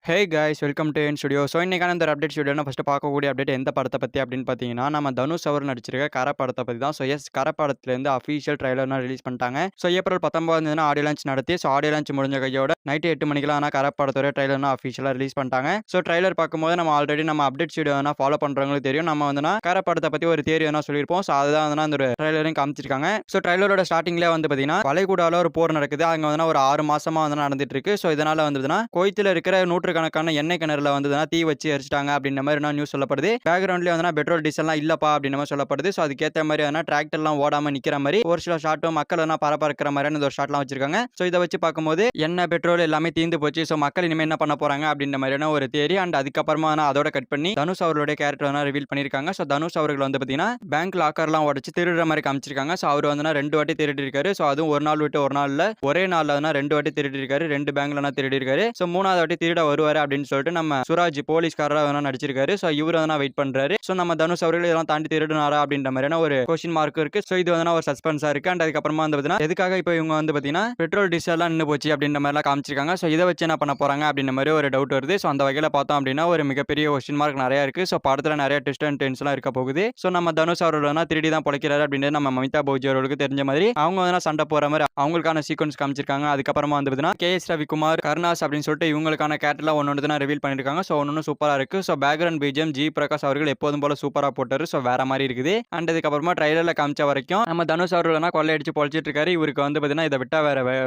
Hey guys welcome to N studio. So இன்னைக்கான இந்த update ஸ்டுடியோவில் ஃபஸ்ட்டு பார்க்கக்கூடிய அப்டேட் எந்த படத்தை பற்றி அப்படின்னு பார்த்தீங்கன்னா, நம்ம தனுஷ் அவர் நடிச்சிருக்க கர படத்தை பற்றி தான். ஸோ கர படத்துலேருந்து அஃபீஷியல் ட்ரைலர்லாம் ரிலீஸ் பண்ணிட்டாங்க. ஸோ ஏப்ரல் 19 ஆடியோ லான்ச் நடத்தி, ஸோ ஆடியோ லான்ச் முடிஞ்ச கையோட நைட்டு 8 மணிக்கெலாம் ஆனால் கர படத்தோட ட்ரைலர்னா அஃபீஷியலாக ரிலீஸ் பண்ணிட்டாங்க. ஸோ ட்ரைலர் பார்க்கும்போது நம்ம ஆல்ரெடி நம்ம அப்டேட் ஸ்டுடியோனா ஃபாலோ பண்ணுறவங்களுக்கு தெரியும். நம்ம வந்துனா கர படத்தை பற்றி ஒரு தியரி வேணா சொல்லியிருப்போம். ஸோ அதுதான் வந்து அந்த ஒரு ட்ரைலரையும் காமிச்சிருக்காங்க. ஸோ ட்ரைலரோட ஸ்டார்டிங்லேயே வந்து பார்த்தீங்கன்னா வளைகுடாவில் ஒரு போர் நடக்குது. அங்கே வந்து ஒரு 6 மாசமாக வந்து நடந்துட்டு இருக்கு. ஸோ இதனால் வந்துதுன்னா கோயத்தில் இருக்கிற நூற்றுக்கணக்கான எண்ணெய் கிணறுல வந்துதுன்னா தீ வச்சு எரிச்சிட்டாங்க அப்படின்ற மாதிரி நியூஸ் சொல்லப்படுது. பேக்ரவுண்ட்லேயே வந்து பெட்ரோல் டீசல்லாம் இல்லப்பா அப்படின்ற மாதிரி சொல்லப்படுது. ஸோ அதுக்கேற்ற மாதிரி டிராக்டர்லாம் ஓடாம நிற்கிற மாதிரி ஒரு சில ஷாட்டும் மக்கள் பரபரக்கிற மாதிரியான ஒரு ஷாட்லாம் வச்சிருக்காங்க. ஸோ இதை வச்சு பார்க்கும்போது எண்ணெய் பெட்ரோல் எல்லாமே தீர்ந்து போச்சு. ஸோ மக்கள் இனிமேல் என்ன பண்ண போறாங்க அப்படின்ற மாதிரியான ஒரு தேரி. அண்ட் அதுக்கப்புறமா அதோட கட் பண்ணி தனுஷ் அவர்களுடைய கேரக்டர் ரிவீல் பண்ணியிருக்காங்க. ஸோ தனுஷ் அவர்கள் வந்து பார்த்தீங்கன்னா பேங்க் லாக்கர்லாம் உடச்சு திருடுற மாதிரி காமிச்சிருக்காங்க. ஸோ அவர் வந்து 2 வாட்டி திருடி இருக்காரு. ஸோ அதுவும் ஒரு நாள் விட்டு ஒரு நாள்ல ஒரே நாள்ல 2 வாட்டி திருடி இருக்காரு. 2 பேங்க்ல திருடி இருக்காரு. ஸோ 3வது வாட்டி திருட வருவாரு அப்படின்னு சொல்லிட்டு நம்ம சுராஜ் போலீஸ்காரரா நடிச்சிருக்காரு. ஸோ இவர் வெயிட் பண்றாரு. ஸோ நம்ம தனுஷ் அவர்கள் இதெல்லாம் தாண்டி திருடுனாரா அப்படின்ற மாதிரியான ஒரு கொஸ்டின் மார்க் இருக்கு. ஸோ இது ஒரு சஸ்பென்ஸா இருக்கு. அண்ட் அதுக்கப்புறமா வந்து பார்த்தீங்கன்னா எதுக்காக இப்போ இவங்க வந்து பார்த்தீங்கன்னா பெட்ரோல் டீசல் எல்லாம் நின்று போச்சு அப்படின்ற மாதிரிலாம் காமிச்சிருக்காங்க. ஸோ இதை வச்சு என்ன பண்ண போறாங்க அப்படின்ற மாதிரி ஒரு டவுட் வருது. ஸோ அந்த வகையில் பார்த்தோம் அப்படின்னா ஒரு மிகப்பெரிய கொஸ்டின் மார்க் நிறைய இருக்கு. ஸோ படத்துல நிறைய ட்விஸ்ட் அண்ட் டென்ஸ்லாம் இருக்க போகுது. ஸோ நம்ம தனுஷ் அவர்கள் திருடி தான் பொழைக்கிறாரு அப்படின்றது நம்ம மமிதா பௌஜி அவர்களுக்கு தெரிஞ்ச மாதிரி அவங்க வந்து சண்டை போற மாதிரி அவங்களுக்கான சீக்வன்ஸ் காமிச்சிருக்காங்க. அதுக்கப்புறமா வந்து பார்த்தீங்கன்னா கே.எஸ். ரவிக்குமார், கருணாஸ் அப்படின்னு சொல்லிட்டு இவங்களுக்கான கேரக்டர்லாம் ஒன்று தான் ரிவீல் பண்ணிருக்காங்க. ஸோ ஒன்று சூப்பரா இருக்கு. So background BGM G Prakash அவர்கள் எப்போதும் போல சூப்பரா போட்டாரு. ஸோ வேற மாதிரி இருக்குது. அண்ட் அதுக்கப்புறமா ட்ரைலர்ல காமிச்ச வரைக்கும் நம்ம தனுஷ் அவர்கள் கொள்ளையடிச்சு பொழைச்சிட்டு இருக்காரு. இவருக்கு வந்து பார்த்தீங்கன்னா இதை விட்டா வேற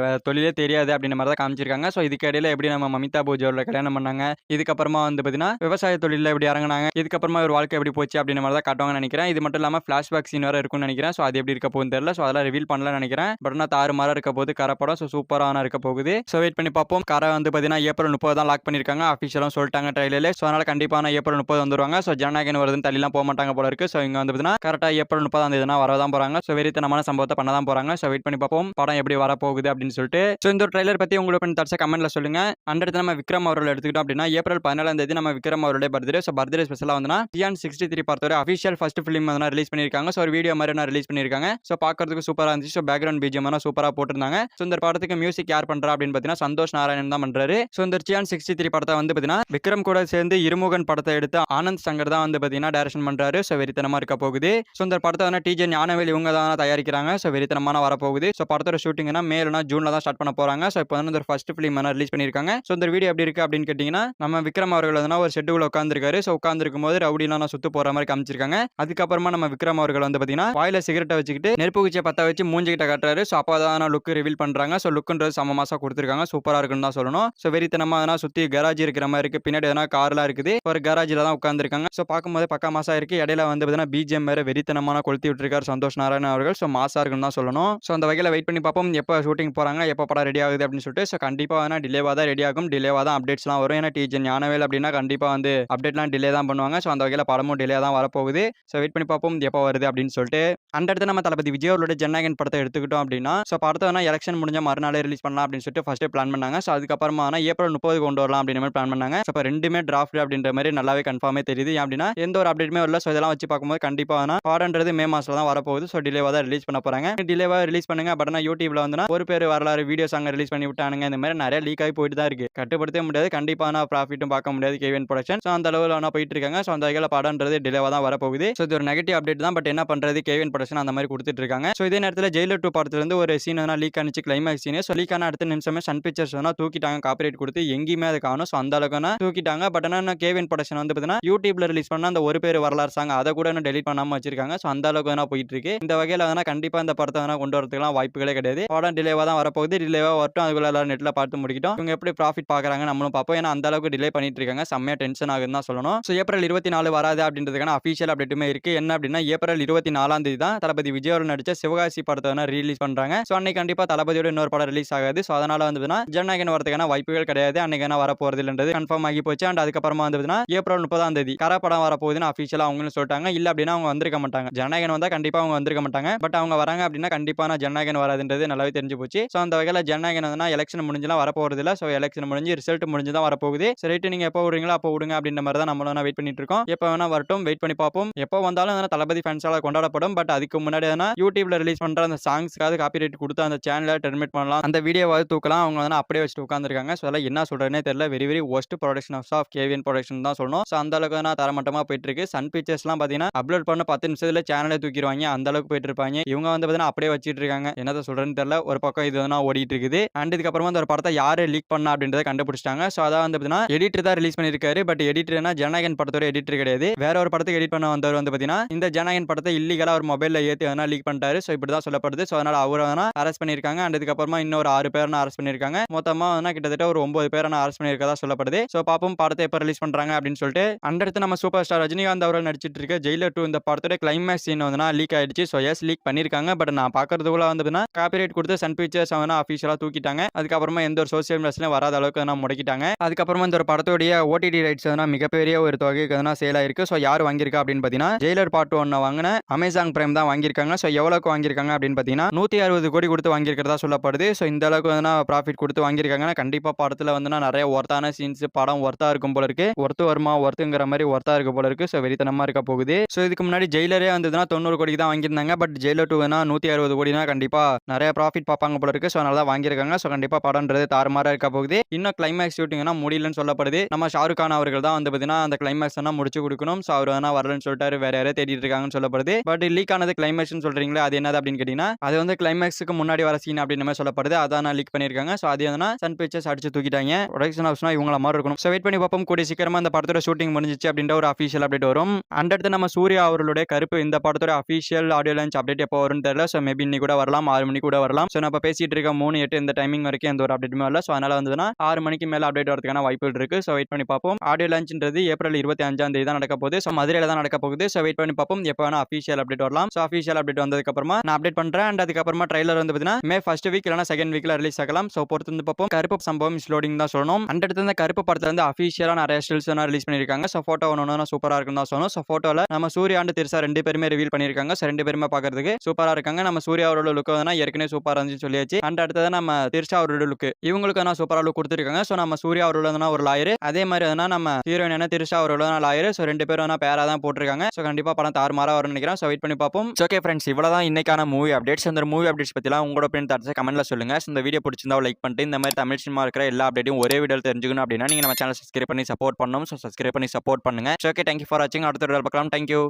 தொழிலே தெரியாது அப்படின்ற மாதிரி தான் காமிச்சிருக்காங்க. ஸோ இதுக்கு இடையில எப்படி நம்ம மமிதா பூஜை அவர்களை கல்யாணம் பண்ணாங்க, இதுக்கப்புறமா வந்து பார்த்தீங்கன்னா விவசாய தொழிலில் எப்படி இறங்கினாங்க, இதுக்கப்புறமா ஒரு வாழ்க்கை எப்படி போச்சு அப்படின்ற மாதிரி தான் காட்டுவாங்கன்னு நினைக்கிறேன். இது மட்டும் இல்லாமல் ஃபிளாஷ்பேக் சீன் வேற இருக்கும்னு நினைக்கிறேன். ஸோ அது எப்படி இருக்க போகுதுன்னு தெரியல. ஸோ அதெல்லாம் ரிவீல் பண்ணல நினைக்கிறேன். பட் நான் தாறுமாறா இருக்க போது கரை படம். ஸோ சூப்பரான இருக்க போகுது. ஸோ வெயிட் பண்ணி பார்ப்போம். கரை வந்து பார்த்தீங்கன்னா ஏப்ரல் 30 தான் லாக் பண்ணியிருக்காங்க. அஃபிஷியலாக சொல்லிட்டாங்க ட்ரைலர்ல. ஸோ அதனால கண்டிப்பான ஏப்ரல் 30 வந்துருவாங்க. ஸோ ஜனநாயகன் வருதுன்னு தள்ளிலாம் போக மாட்டாங்க போல இருக்கு. ஸோ இங்க வந்து பார்த்தீங்கன்னா கரெக்டாக ஏப்ரல் 30 வரதான் போறாங்க. ஸோ வெறித்தனமான சம்பவத்தை பண்ண தான் போறாங்க. ஸோ வெயிட் பண்ணி பார்ப்போம் படம் எப்படி வர போகுது அப்படின்னு சொல்லிட்டு. ஸோ இந்த ட்ரைலர் பத்தி உங்களுக்கு தட்ச கமெண்ட்ல சொல்லுங்க. அடுத்து நம்ம விக்ரம் அவர்கள் எடுத்துக்கிட்டோம் அப்படின்னா ஏப்ரல் 17 நம்ம விக்ரம் அவருடைய பர்த்டே. ஸோ பர்த்டே ஸ்பெஷலாக வந்து ஜியான் 63 பார்த்தோட அஃபிஷியல் ஃபர்ஸ்ட் ஃபிலிம் வந்து ரிலீஸ் பண்ணியிருக்காங்க. ஸோ ஒரு வீடியோ மாதிரி ரிலீஸ் பண்ணியிருக்காங்க. ஸோ பார்க்கறதுக்கு சூப்பராக இருந்துச்சு. ஸோ பேக்ரவுண்ட் பிஜிஎம் சூப்பராக போட்டிருந்தாங்க. ஸோ இந்த படத்துக்கு மியூசிக் யார் பண்றா அப்படின்னு பார்த்தீங்கன்னா சந்தோஷ் நாராயணன் தான் பண்றாரு. ஸோ இந்த ஜியான் 63 படத்தை வந்து பார்த்தீங்கன்னா விக்ரம் கூட சேர்ந்து இருமுகன் படத்தை எடுத்து ஆனந்த் சங்கர் தான் வந்து பார்த்தீங்கன்னா டைரக்ஷன் பண்றாரு. ஸோ வெறித்தனமா இருக்க போகுது. ஸோ இந்த படத்தை வந்து டிஜே ஞானவேல் இவங்க தான் தயாரிக்கிறாங்க. ஸோ வெறித்தனமான வரப்போகுது. ஸோ படத்தோட ஷூட்டிங்னா மேலனா ஜூன்ல தான் ஸ்டார்ட் பண்ண போறாங்க. ஸோ இப்போ வந்து ஒரு ஃபர்ஸ்ட் ஃபிலிம் ரிலீஸ் பண்ணியிருக்காங்க. ஸோ இந்த வீடியோ எப்படி இருக்கு அப்படின்னு கேட்டீங்கன்னா நம்ம விக்ரம் அவர்கள் வந்து ஒரு ஷெட்டுக்குள்ள உட்காந்துருக்காரு. ஸோ உட்காந்துருக்கும் போது ரவுடிலாம் சுத்து போற மாதிரி காமிச்சிருக்காங்க. அதுக்கப்புறமா நம்ம விக்ரம் அவர்கள் வந்து பார்த்தீங்கன்னா வாயில சிகரெட்டை வச்சுக்கிட்டு நெருப்பு குச்சியை பத்த வச்சு மூஞ்சிக்கிட்ட காட்டுறாரு. ஸோ அப்போதான் லுக் ரிவீல் பண்றாங்க. ஸோ லுக்ன்றது சம மாசா கொடுத்துருக்காங்க. சூப்பரா இருக்குன்னு தான் சொல்லணும். ஸோ வெறித்தனமா சுத்தி கராஜ் இருக்கிற மாதிரி இருக்கு. பின்னாடி கார்லாம் இருக்குது. ஒரு கராஜில் தான் உட்காந்துருக்காங்க. ஸோ பார்க்கும்போது பக்கா மாசா இருக்கு. இடையில வந்து பார்த்தீங்கன்னா பிஜிஎம் வேற வெறித்தனமான கொளுத்தி விட்டுருக்காரு சந்தோஷ் நாராயணன் அவர்கள். ஸோ மாசா இருக்குன்னு தான் சொல்லணும். ஸோ அந்த வகையில் வெயிட் பண்ணி பார்ப்போம் எப்போ ஷூட்டிங் போறாங்க, எப்போ படம் ரெடி ஆகுது அப்படின்னு சொல்லிட்டு. ஸோ கண்டிப்பாக டிலேவாக தான் ரெடி ஆகும். டிலேவாக தான் அப்டேட்ஸ்லாம் வரும். ஏன்னா டிஜே ஞானவேல் அப்படின்னா கண்டிப்பாக வந்து அப்டேட்லாம் டிலே தான் பண்ணுவாங்க. ஸோ அந்த வகையில் படமும் டிலே தான் வரப்போகுது. ஸோ வெயிட் பண்ணி பார்ப்போம் எப்போ வருது அப்படின்னு சொல்லிட்டு. அந்த இடத்துல நம்ம தளபதி விஜய் அவர்களுடைய ஜனநாயகன் படத்தை எடுத்துக்கிட்டோம் அப்படின்னா ஸோ படத்தை எலெக்ஷன் முடிஞ்ச மறுநாளே ரிலீஸ் பண்ணலாம் அப்படின்னு சொல்லிட்டு ஃபர்ஸ்ட் பிளான் பண்ணாங்க. ஸோ அதுக்கப்புறமா ஏப்ரல் 30 கொண்டு வரலாம் அப்படின்ற மாதிரி பிளான் பண்ணாங்க. ஸோ இப்போ ரெண்டுமே டிராஃப்ட் அப்படின்ற மாதிரி நல்லாவே கன்ஃபார்மே தெரியுது. ஏன் அப்படின்னா எந்த ஒரு அப்டேட்டுமே வரல. ஸோ இதெல்லாம் வச்சு பார்க்கும்போது கண்டிப்பாக படம்ன்றது மே மாசத்துல தான் வரப்போகுது. ஸோ டிலேவாக தான் ரிலீஸ் பண்ண போறாங்க. டிலேவாக ரிலீஸ் பண்ணுங்க. பட் ஆனால் யூடியூப்ல வந்து ஒரு பேர் வரலாறு வீடியோஸ் அங்கே ரிலீஸ் பண்ணி விட்டானுங்க. இந்த மாதிரி நிறைய லீக் ஆகி போயிட்டு தான் இருக்கு. கட்டுப்படுத்த முடியாது. கண்டிப்பான ப்ராஃபிட்டும் பார்க்க முடியாது கேவிஎன் ப்ரொடக்ஷன். ஸோ அந்த அளவில் போயிட்டு இருக்காங்க. ஸோ அந்த வகையில் படம்ன்றது டிலேவாக தான் வரப்போகுது. ஸோ இது ஒரு நெகட்டிவ் அப்டேட் தான். பட் என்ன பண்றது கேவிஎன் ப்ரொடக்ஷன் அந்த மாதிரி கொடுத்துட்டு இருக்காங்க. ஸோ இதே நேரத்தில் ஜெயிலர் 2 படத்துல இருந்து ஒரு சீன் லீக் ஆனிச்சு கிளைமேக்ஸ் சீன். ஸோ லீக் ஆன அடுத்த நிமிஷமே சன் பிக்சர்ஸ் தூக்கிட்டாங்க. காப்பிரைட் கொடுத்து எங்கேயுமே அதை காணும். ஸோ அந்த அளவுக்கு தூக்கிட்டாங்க. பட் ஆனால் கேவிஎன் ப்ரொடக்ஷன் வந்து பார்த்தீங்கன்னா யூடியூப்ல ரிலீஸ் பண்ண அந்த ஒரு பேர் வரலாறு சாங் அதை கூட இன்னும் டெலிட் பண்ணாம வச்சிருக்காங்க. ஸோ அந்த அளவுக்கு போயிட்டு இருக்கு. இந்த வகையில் கண்டிப்பா இந்த படத்தை கொண்டு வரதுக்குலாம் வாய்ப்புகளே கிடையாது. படம் டிலேவா தான் வரப்போகுது. டிலேவா வரட்டும். அதுக்குள்ள எல்லாரும் நெட்ல பார்த்து முடிக்கிட்டோம். இவங்க எப்படி ப்ராஃபிட் பார்க்கறாங்க நம்மளும் பார்ப்போம். ஏன்னா அந்த அளவுக்கு டிலே பண்ணிட்டு இருக்காங்க. செம்மையா டென்ஷன் ஆகுதுன்னு தான் சொல்லணும். ஸோ ஏப்ரல் 24 வராது அப்படின்றதுக்கான அஃபிஷியல் அப்டேட்டுமே இருக்கு. என்ன அப்படின்னா ஏப்ரல் 24 தான் தளபதி விஜய் அவர்கள் நடிச்ச சிவகாசி படத்தை ரிலீஸ் பண்றாங்க. ஸோ அன்னைக்கு கண்டிப்பா தளபதியோட இன்னொரு படம் ரிலீஸ் ஆகாது. ஸோ அதனால வந்து ஜனநாயகன் வரதுக்கான வாய்ப்புகள் கிடையாது. அன்னைக்கு வர போறது இல்லன்றது கன்ஃபார்ம் ஆகி போச்சு. அண்ட் அதுக்கப்புறமா வந்து ஏப்ரல் 30 கர படம் வரப்போகுதுன்னு அஃபிஷியலா அவங்களும் சொல்லிட்டாங்க. இல்ல அப்படின்னா அவங்க வந்திருக்க மாட்டாங்க. ஜனநாயகன் வந்தா கண்டிப்பா அவங்க வந்திருக்க மாட்டாங்க. பட் அவங்க வராங்க அப்படின்னா கண்டிப்பான ஜனநாயகன் வராதுன்றது நல்லாவே தெரிஞ்சு போச்சு. ஸோ அந்த வகையில் ஜனநாயகன் வந்து எலெக்ஷன் முடிஞ்சலாம் வரப்போறது இல்லை. ஸோ எலெக்ஷன் முடிஞ்சு ரிசல்ட் முடிஞ்சு தான் வரப்போகுது. சரி நீங்க எப்போ விடுறீங்களோ அப்போ விடுங்க அப்படின்ற மாதிரி தான் நம்மளும் வெயிட் பண்ணிட்டு இருக்கோம். எப்போ வேணா வரட்டும். வெயிட் பண்ணி பார்ப்போம். எப்போ வந்தாலும் தளபதி ஃபேன்ஸால கொண்டாடப்படும். பட் அதுக்கு முன்னாடி யூடியூப்ல ரிலீஸ் பண்ற அந்த சாங்ஸ்க்காக காப்பிரைட் குடுத்து அந்த சேனல டெர்மினேட் பண்ணலாம். அந்த வீடியோவாவது தூக்கலாம். அவங்க வந்து அப்படியே வச்சுட்டு உட்கார்ந்திருக்காங்க. ஸோ அதெல்லாம் என்ன சொல்றதுன்னே தெரியல. Very very worst production house of KVN production தான் சொல்லணும். ஸோ அந்த அளவுக்கு தான் தரமட்டமா போயிட்டு இருக்கு. சன் பிக்சர்ஸ்லாம் பார்த்தீங்கன்னா, அப்லோட் பண்ண 10 நிமிஷத்துல சேனலே தூக்கிருவாய்ங்க. அந்த அளவுக்கு போயிட்டு இருப்பாய்ங்க. இவங்க வந்து பார்த்தீங்கன்னா, அப்படியே வச்சுட்டு இருக்காங்க. என்னத்த சொல்றதுன்னு தெரியல. ஒரு பக்கம் இது வந்து ஓடிட்டு இருக்குது. அண்ட் இதுக்கப்புறமா அந்த ஒரு படத்த யாரு லீக் பண்ணா அப்படின்றத கண்டுபிடிச்சிட்டாங்க. ஸோ அதான் வந்து பார்த்தீங்கன்னா, எடிட்டர் தான் ரிலீஸ் பண்ணியிருக்காரு. பட் எடிட்டர்னா ஜனநாயகன் படத்தோட எடிட்டர் கிடையாது. வேற ஒரு படத்துக்கு எடிட் பண்ண வந்தவர் வந்து பார்த்தீங்கன்னா, இந்த ஜனநாயகன் படத்தை இல்லீகலா ஒரு மொபைல்ல ஏத்தி எதனா லீக் பண்ணிட்டாரு. ஸோ இப்படி தான் சொல்லப்படுது. ஸோ அதனால அவர வேணா அரெஸ்ட் பண்ணியிருக்காங்க. அண்ட் இதுக்கப்புறமா இன்னொரு 6 பேர அரெஸ்ட் பண்ணியிருக்காங்க. மொத்தமா வந்து கிட்டத்தட்ட ஒரு 9 பேர அரெஸ்ட் பண்ணியிருக்கதா சொல்லப்படுது. ஸோ பாப்போம் படத்தை எப்ப ரிலீஸ் பண்றாங்க அப்படின்னு சொல்லிட்டு. அடுத்து நம்ம சூப்பர் ஸ்டார் ரஜினிகாந்த் அவர்கள் நடிச்சிட்டு இருக்க ஜெயிலர் 2 இந்த படத்தோட கிளைமேக்ஸ் சீன் வந்து லீக் ஆயிடுச்சு. ஸோ எஸ் லீக் பண்ணியிருக்காங்க. பட் நான் பார்க்கறதுக்குள்ள வந்து காப்பிரைட் கொடுத்து சன் பிக்சர்ஸ் அவனா அஃபிஷியலா தூக்கிட்டாங்க. அதுக்கப்புறமா எந்த ஒரு சோசியல் மீடியாஸ்லயும் வராத அளவுக்கு முடக்கிட்டாங்க. அதுக்கப்புறமா இந்த ஒரு படத்தோடைய ஓடிடி ரைட்ஸ் மிகப்பெரிய ஒரு தொகைக்கு சேல் ஆயிருக்கு. ஸோ யார் வாங்கியிருக்கா அப்படின்னு பார்த்தீங்கன்னா, ஜெயிலர் பார்ட் 1 வாங்கின அமேசான் பிரைம் தான் வாங்கியிருக்காங்க. ஸோ எவ்வளவுக்கு வாங்கியிருக்காங்க அப்படின்னு பார்த்தீங்கன்னா 160 கோடி கொடுத்து வாங்கியிருக்கிறதா சொல்லப்படுது. ஸோ இந்த அளவுக்கு ப்ராஃபிட் கொடுத்து வாங்கியிருக்காங்கன்னா கண்டிப்பா படத்துல நிறைய ஒர்த்தான சீன்ஸ் படம் ஒர்த்தா இருக்கும் போல இருக்கு. ஒர்த்து வருமா ஒர்த்துங்கிற மாதிரி ஒர்த்தா இருக்க போல இருக்கு. ஸோ வெறித்தனமா இருக்க போகுது. ஸோ இதுக்கு முன்னாடி ஜெயிலரே வந்ததுன்னா 90 கோடிக்கு தான் வாங்கியிருந்தாங்க. பட் ஜெயிலர் 2 160 கோடினா கண்டிப்பா நிறைய ப்ராஃபிட் பார்ப்பாங்க போல இருக்கு. ஸோ அதனால தான் வாங்கியிருக்காங்க. ஸோ கண்டிப்பா படம்ன்றது தாறுமாறா இருக்க போகுது. இன்னும் கிளைமேக்ஸ் ஷூட்டிங்னா முடியலன்னு சொல்லப்படுது. நம்ம ஷாருக் கான் அவர்கள் தான் வந்து பார்த்தீங்கன்னா அந்த கிளைமேக்ஸ் முடிச்சு கொடுக்கணும். ஸோ அவர் வரலன்னு சொல்லிட்டாரு. வேற யாரையும் தேடிட்டு இருக்காங்கன்னு சொல்லப்படுது. பட் லீக் ஆனது கிளைமேக்ஸ்னு சொல்றீங்களே அது என்னது அப்படின்னு கேட்டீங்கன்னா, அது வந்து கிளைமேக்ஸுக்கு முன்னாடி வர சீன் அப்படின்னு சொல்லப்படுது. அதான் லீக் பண்ணியிருக்காங்க. ஸோ அது சன் பிக்சர்ஸ் அடிச்சு தூக்கிட்டாங்க. ப்ரொடக்ஷன் ஹவுஸ்னா இவங்கள மாதிரி இருக்கணும். ஸோ வெயிட் பண்ணி பார்ப்போம். கூடிய சீக்கிரமா இந்த படத்தோட ஷூட்டிங் முடிஞ்சிச்சு அப்படின்ற ஒரு அஃபிஷியல் அப்டேட் வரும். அடுத்து நம்ம சூர்யா அவர்களுடைய கருப்பு இந்த படத்தோட அஃபிஷியல் ஆடியோ லான்ச் அப்டேட் எப்போ வரும்னு தெரியல. ஸோ மேபி இன்னைக்கு கூட வரலாம், 6 மணிக்கு கூட வரலாம். ஸோ நம்ம பேசிட்டு இருக்க 3:08 இந்த டைமிங் வரைக்கும் எந்த ஒரு அப்டேட்டுமே வரல. ஸோ அதனால வந்துன்னா 6 மணிக்கு மேல அப்டேட் வரதுக்கான வாய்ப்புகள் இருக்கு. ஸோ வெயிட் பண்ணி பார்ப்போம். ஆடியோ லான்ச்ன்றது ஏப்ரல் 25ஆம் தேதி தான் நடக்க போகுது. ஸோ மதுரையில தான் நடக்க போகுது. ஸோ வெயிட் பண்ணி பார்ப்போம். எப்போ வேணா அஃபிஷியல் அப்டேட் வரலாம். ஸோ அஃபிஷியல் அப்டேட் வந்ததுக்கு அப்புறமா நான் அப்டேட் பண்றேன். அண்ட் அதுக்கப்புறமா ட்ரைலர் வந்து பார்த்தீங்கன்னா மே ஃபர்ஸ்ட் வீக் இல்லைனா செகண்ட் வீக்ல ரிலீஸ் ஆகலாம். ஸோ பொறுத்து வந்து பார்ப்போம். கருப்பு சம்பவம் இஸ் லோடிங் தான் சொல்லணும். அடுத்து இந்த கருப்பு படத்துல இருந்து அஃபிஷியலா நிறைய ஸ்டில்ஸ் ரிலீஸ் பண்ணிருக்காங்க. ஸோ போட்டோ ஒன்று சூப்பரா இருக்குன்னு தான் சொல்லணும். ஸோ போட்டோல நம்ம சூர்யா அண்ட் திரிஷா 2 பேருமே ரிவீல் பண்ணிருக்காங்க. ஸோ 2 பேருமே பார்க்கறதுக்கு சூப்பரா இருக்காங்க. நம்ம சூர்யா அவரோட லுக் ஏற்கனவே சூப்பரா இருந்துச்சு சொல்லியாச்சு. அண்ட் அடுத்தது நம்ம திரிஷா அவரோட லுக் இவங்களுக்கு சூப்பரா லுக் கொடுத்துருக்காங்க. ஸோ நம்ம சூர்யா அவரோட ஒரு லாயர், அதே மாதிரி நம்ம ஹீரோயின் திரிஷா அவரோட லாயர். ஸோ 2 பேரும் பேரா தான் போட்டிருக்காங்க. ஸோ கண்டிப்பா படம் தாறுமாறா வரும்னு நினைக்கிறேன். ஸோ வெயிட் பண்ணி பார்ப்போம். ஓகே ஃப்ரெண்ட்ஸ், இவ்வளவுதான் இன்னைக்கான மூவி அப்டேட்ஸ். அந்த மூவி அப்டேட்ஸ் பத்திலாம் உங்களோட ஒப்பீனியன் தாட்ஸ் கமெண்ட்ல சொல்லுங்க. இந்த வீடியோ பிடிச்சிருந்தா லைக் பண்ணிட்டு இந்த மாதிரி தமிழ் சினிமா இருக்கிற எல்லா அப்டேட்டும் ஒரே வீடியோல தெரிஞ்சுக்கணும் அப்படின்னா நீங்க நம்ம சேனல் சப்ஸ்கிரைப் பண்ணி சப்போர்ட் பண்ணணும். ஸோ சப்ஸ்கிரைப் பண்ணி சப்போர்ட் பண்ணுங்க. ஓகே, தேங்க்யூ ஃபார் வாட்சிங். அடுத்த வீடியோல பார்க்கலாம். தேங்க்யூ.